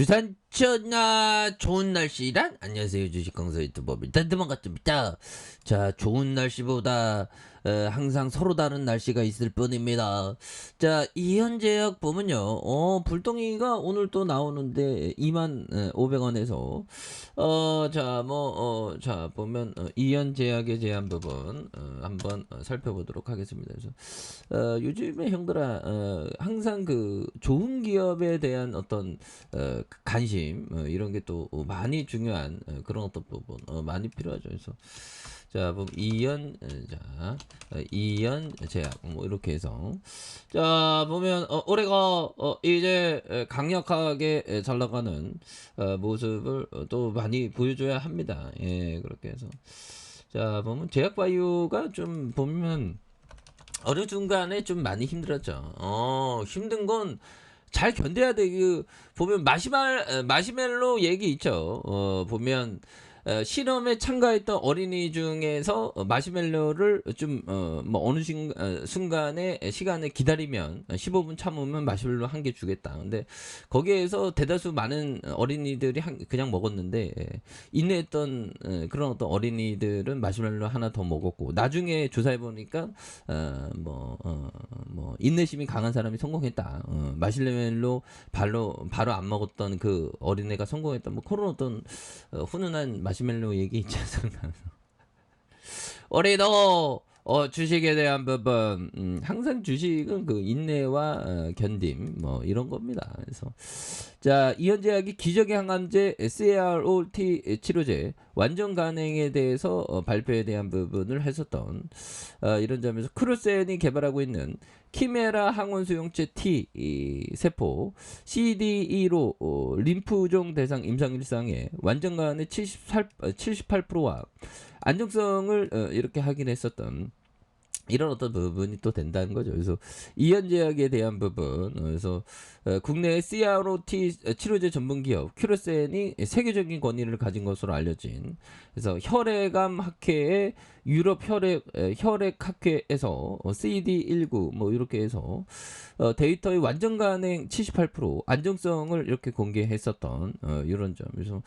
주산천하 좋은 날씨란? 안녕하세요, 주식강사 유튜버입니다. 반갑습니다. 자, 좋은 날씨보다 항상 서로 다른 날씨가 있을 뿐입니다. 자, 이현제약 보면요, 불똥이가 오늘 또 나오는데 25,500원에서 자 보면 이현제약에 대한 부분 한번 살펴보도록 하겠습니다. 그래서 요즘에 형들아, 항상 그 좋은 기업에 대한 어떤 관심 이런 게 또 많이 중요한 그런 어떤 부분 많이 필요하죠. 그래서 자 보면 이연 제약 뭐 이렇게 해서 자 보면 올해가 이제 강력하게 잘 나가는 모습을 또 많이 보여줘야 합니다. 예, 그렇게 해서 자 보면 제약바이오가 좀 보면 어느 중간에 좀 많이 힘들었죠. 힘든 건 잘 견뎌야 돼. 그 보면 마시멜로 얘기 있죠. 보면 실험에 참가했던 어린이 중에서 마시멜로를 좀 뭐 어느 순간에 시간에 기다리면 15분 참으면 마시멜로 한 개 주겠다. 근데 거기에서 대다수 많은 어린이들이 그냥 먹었는데 인내했던 그런 어떤 어린이들은 마시멜로 하나 더 먹었고 나중에 조사해 보니까 뭐 인내심이 강한 사람이 성공했다. 마시멜로 바로 안 먹었던 그 어린애가 성공했다. 뭐 그런 어떤 훈훈한 마시멜로 얘기 있지 않습니까? 올해도 주식에 대한 부분 항상 주식은 그 인내와 견딤 뭐 이런 겁니다. 그래서 자 이현제약이 기적의 항암제 CROT 치료제 완전 간행에 대해서 발표에 대한 부분을 했었던 이런 점에서 크루센이 개발하고 있는 키메라 항원 수용체 T 세포 CDE로 림프종 대상 임상 일상에 완전 간의 78%와 안정성을 이렇게 확인했었던 이런 어떤 부분이 또 된다는 거죠. 그래서 이현제약에 대한 부분, 그래서 국내의 CROT 치료제 전문 기업 큐러센이 세계적인 권위를 가진 것으로 알려진, 그래서 혈액암 학회의 유럽 혈액학회에서 CD19 뭐 이렇게 해서 데이터의 완전 간행 78% 안정성을 이렇게 공개했었던 이런 점. 그래서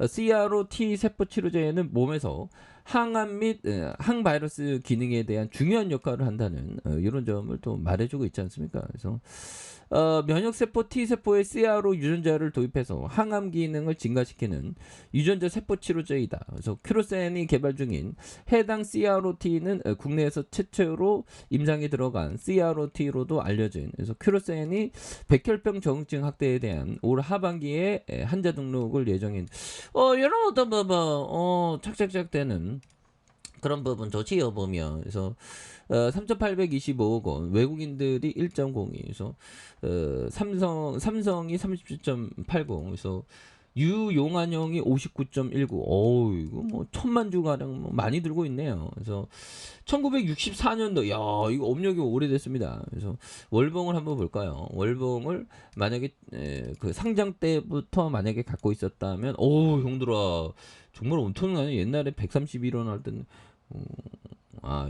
CROT 세포 치료제는 몸에서 항암 및 항바이러스 기능에 대한 중요한 역할을 한다는 이런 점을 또 말해주고 있지 않습니까? 그래서 면역세포 T세포의 CRO 유전자를 도입해서 항암 기능을 증가시키는 유전자 세포 치료제이다. 그래서 큐로센이 개발 중인 해당 CROT는 국내에서 최초로 임상에 들어간 CROT로도 알려진, 그래서 큐로센이 백혈병 정증 확대에 대한 올 하반기에 환자 등록을 예정인 이런 어떤 부분 착착착 되는 그런 부분 좋지요 보면. 그래서 3,825억 원, 외국인들이 1.02, 그래서 삼성이 37.80, 그래서 유용한형이 59.19. 어우, 이거 뭐 1,000만 주 가량 뭐 많이 들고 있네요. 그래서 1964년도, 야, 이거 업력이 오래됐습니다. 그래서 월봉을 한번 볼까요? 월봉을 만약에 그 상장 때부터 만약에 갖고 있었다면, 오, 형들아, 정말 엄청나네. 옛날에 131원 할 때는,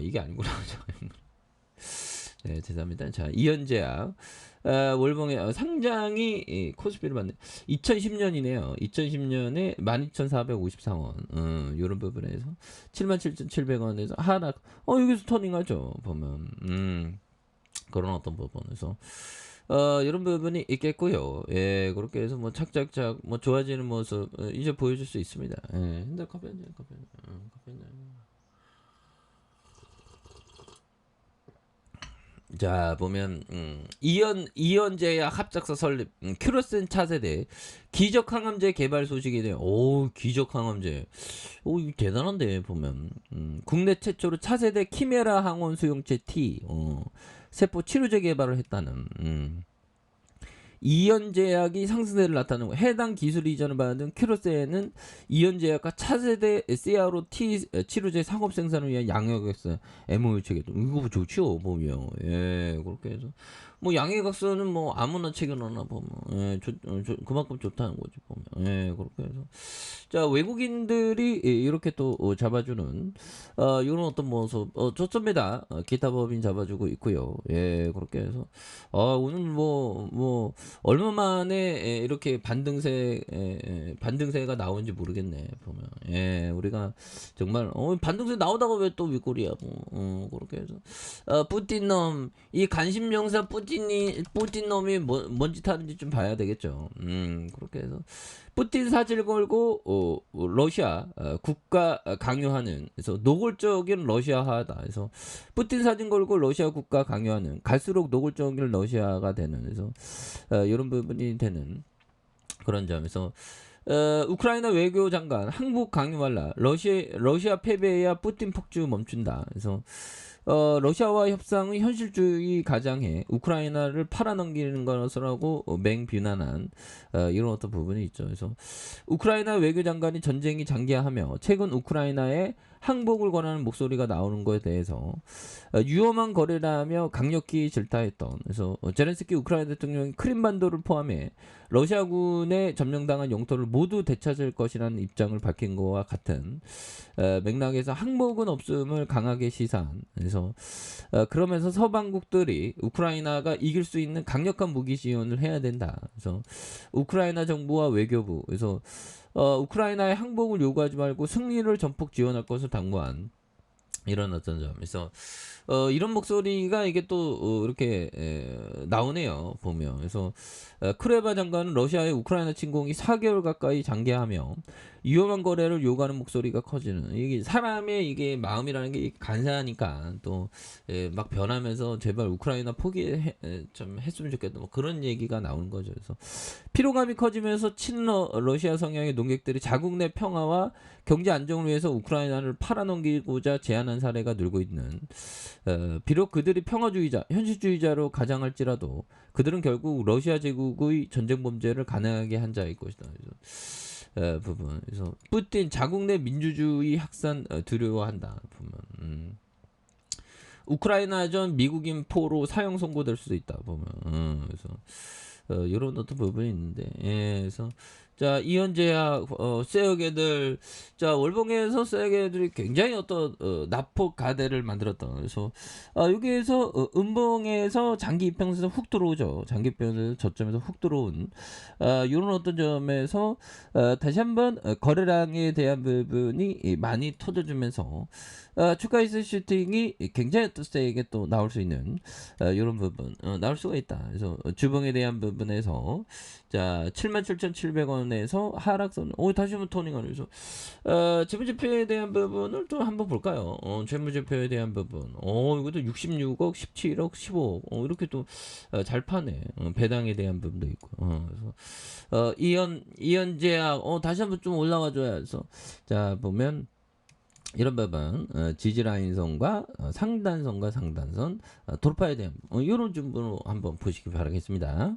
이게 아니구나. 네, 죄송합니다. 자, 이현제약 월봉의 상장이 코스피를 받는 2010년이네요. 2010년에 12,454원 이런 부분에서 77,700원에서 하락. 여기서 터닝하죠. 보면 그런 어떤 부분에서 이런 부분이 있겠고요. 예, 그렇게 해서 뭐 착착착 뭐 좋아지는 모습 이제 보여줄 수 있습니다. 예, 근데 커피 한 잔. 자 보면 이현제약 합작사 설립, 큐로센 차세대 기적 항암제 개발 소식이네요. 오, 기적 항암제, 오, 이거 대단한데. 보면 국내 최초로 차세대 키메라 항원 수용체 T 세포 치료제 개발을 했다는 이현제약이 상승세를 나타내고, 해당 기술 이전을 받은 큐로센은 이현제약과 차세대 CROT 치료제 상업 생산을 위한 양해각서 MOU 체결. 이거 좋죠 보면. 예, 그렇게 해서 뭐 양해각서는 뭐 아무나 체결하나 보면 그만큼 좋다는 거지 보면. 예, 그렇게 해서 자 외국인들이 이렇게 또 잡아주는 이런 어떤 모습 좋습니다. 기타 법인 잡아주고 있고요. 예, 그렇게 해서 오늘 뭐 얼마 만에 이렇게 반등세가 나온지 모르겠네 보면. 예, 우리가 정말 반등세 나오다가 왜 또 윗골이야 그렇게 해서 뿌틴놈 이 간신명사 뿌틴놈이 뭔 짓 하는지 좀 봐야 되겠죠. 그렇게 해서 푸틴 사실 걸고 러시아 국가 강요하는, 그래서 노골적인 러시아화다. 그래서 푸틴 사진 걸고 러시아 국가 강요하는, 갈수록 노골적인 러시아가 되는, 그래서 이런 부분이 되는 그런 점에서 우크라이나 외교장관 항복 강요 말라, 러시아 패배해야 푸틴 폭주 멈춘다. 그래서 러시아와 협상은 현실주의 가장해 우크라이나를 팔아넘기는 것이라고 맹비난한 이런 어떤 부분이 있죠. 그래서 우크라이나 외교장관이 전쟁이 장기화하며 최근 우크라이나에 항복을 권하는 목소리가 나오는 것에 대해서 위험한 거래라며 강력히 질타했던, 그래서 제렌스키 우크라이나 대통령이 크림반도를 포함해 러시아군에 점령당한 영토를 모두 되찾을 것이라는 입장을 밝힌 것과 같은 맥락에서 항복은 없음을 강하게 시사한, 그래서 그러면서 서방국들이 우크라이나가 이길 수 있는 강력한 무기 지원을 해야 된다. 그래서 우크라이나 정부와 외교부, 그래서 우크라이나의 항복을 요구하지 말고 승리를 전폭 지원할 것을 당부한 이런 어떤 점에서 이런 목소리가 이게 또 이렇게 나오네요 보면. 그래서 크레바 장관은 러시아의 우크라이나 침공이 4개월 가까이 장기하며 위험한 거래를 요구하는 목소리가 커지는, 이게 사람의 이게 마음이라는 게 간사하니까 또 막 변하면서 제발 우크라이나 좀 했으면 좋겠다 뭐 그런 얘기가 나오는 거죠. 그래서 피로감이 커지면서 친러시아 성향의 농객들이 자국 내 평화와 경제 안정을 위해서 우크라이나를 팔아넘기고자 제안한 사례가 늘고 있는, 비록 그들이 평화주의자, 현실주의자로 가장할지라도 그들은 결국 러시아 제국의 전쟁 범죄를 가능하게 한 자일 것이다. 그래서 부분. 그래서 푸틴 자국 내 민주주의 확산 두려워한다. 보면. 우크라이나전 미국인 포로 사형 선고될 수도 있다. 보면. 그래서 이런 어떤 부분이 있는데, 예, 그래서 자 이현재야 쇠역애들, 자 월봉에서 쇠역애들이 굉장히 어떤 납폭 가대를 만들었던, 그래서 여기에서 음봉에서 장기 입평에서 훅 들어오죠. 장기 입평에서 저점에서 훅 들어온 이런 어떤 점에서 다시 한번 거래량에 대한 부분이 많이 터져주면서 추가이스 슈팅이 굉장히 또 세게 또 나올 수 있는 이런 부분 나올 수가 있다. 그래서 주봉에 대한 부분에서 자 77,700원에서 하락선 다시 한번 토닝하면서 재무제표에 대한 부분을 또 한번 볼까요? 재무제표에 대한 부분 이것도 66억 17억 15억 이렇게 또 잘 파네. 배당에 대한 부분도 있고 그래서 이현제약 다시 한번 좀 올라와 줘야 해서 자 보면 이런 부분 지지라인선과 상단선과 상단선 돌파에 대한 이런 정도로 한번 보시기 바라겠습니다.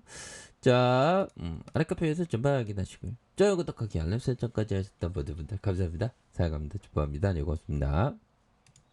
자 아랫카페에서 전방 확인하시고요. 좋아요 구독하기 알람 설정까지 하셨던 모든 분들 감사합니다. 사랑합니다. 축복합니다. 네 고맙습니다.